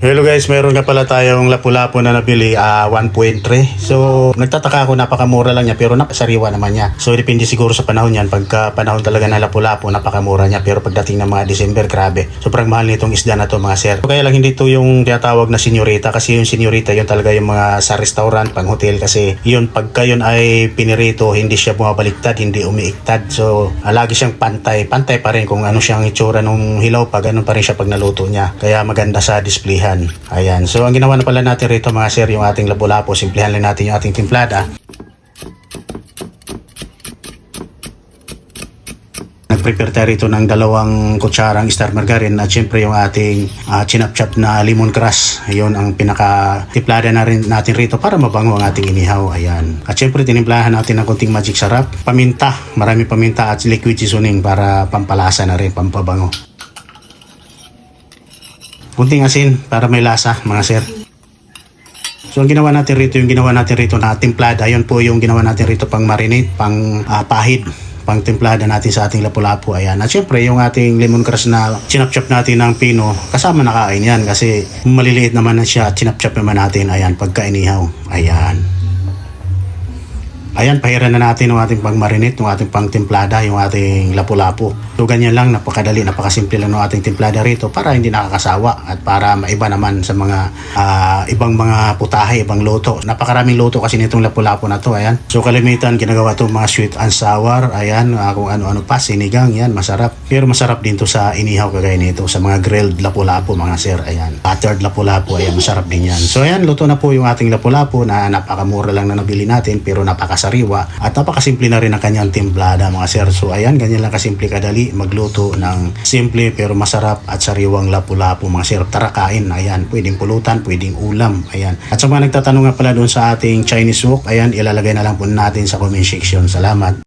Hello guys, meron nga pala tayong lapu-lapu na nabili, 1.3. So, nagtataka ako, napakamura lang niya pero napasariwa naman niya. So, depende siguro sa panahon yan. Pagka panahon talaga na lapu-lapu, napakamura niya. Pero pagdating ng mga December, grabe. Sobrang mahal nitong isda na to mga sir. So, kaya lang hindi to yung tinatawag na senyorita. Kasi yung senyorita, yun talaga yung mga sa restaurant, pang hotel. Kasi yun, pagka yun ay pinirito, hindi siya bumabaliktad, hindi umiiktad. So, lagi siyang pantay. Pantay pa rin kung ano siyang itsura nung hilaw pa. Ganun pa rin siya pag naluto niya. Kaya maganda sa displayhan. Ayan. So, ang ginawa na pala natin rito mga sir, yung ating lapu-lapu, simplihan lang natin yung ating timplada. Nag-prepare tayo rito ng 2 kutsarang star margarine at syempre yung ating chinap-chop na lemongrass. Yun ang pinaka-timplada na rin natin rito para mabango ang ating inihaw. Ayan. At syempre tinimplahan natin ng konting magic sarap, paminta, marami paminta at liquid seasoning para pampalasa na rin, pampabango. Kunting asin para may lasa mga sir. So ang ginawa natin rito, yung ginawa natin rito na timplada, yun po yung ginawa natin rito pang marinate, pang pahid, pang timplada natin sa ating lapu-lapu. Ayan. At syempre yung ating lemongrass na chinap-chop natin ng pino, kasama na kain yan kasi maliliit naman na siya, chinap-chop naman natin. Ayan, pagka inihaw. Ayan. Ayan, pahiran na natin yung ating pang-marinate, yung ating pang-timplada, yung ating lapu-lapu. So, ganyan lang, napakadali, napakasimple lang ng ating timplada rito para hindi nakakasawa at para maiba naman sa mga ibang mga putahe, ibang luto. Napakaraming luto kasi nitong lapu-lapu na to, ayan. So, kalimitan, ginagawa to mga sweet and sour, ayan, kung ano-ano pa, sinigang, yan, masarap. Pero masarap din to sa inihaw kagaya nito, sa mga grilled lapu-lapu, mga sir, ayan. Buttered lapu-lapu, ayan, masarap din yan. So, ayan, luto na po yung ating lapu-lapu na napakamura lang na nabili natin, pero napakasariwa at napakasimple na rin ang kanyang timplada mga sir. So ayan, ganyan lang kasimple kadali magluto ng simple pero masarap at sariwang lapu-lapu mga sir. Tara kain, ayan, pwedeng pulutan, pwedeng ulam, ayan. At sa mga nagtatanong nga pala doon sa ating Chinese wok, ayan, ilalagay na lang po natin sa comment section. Salamat.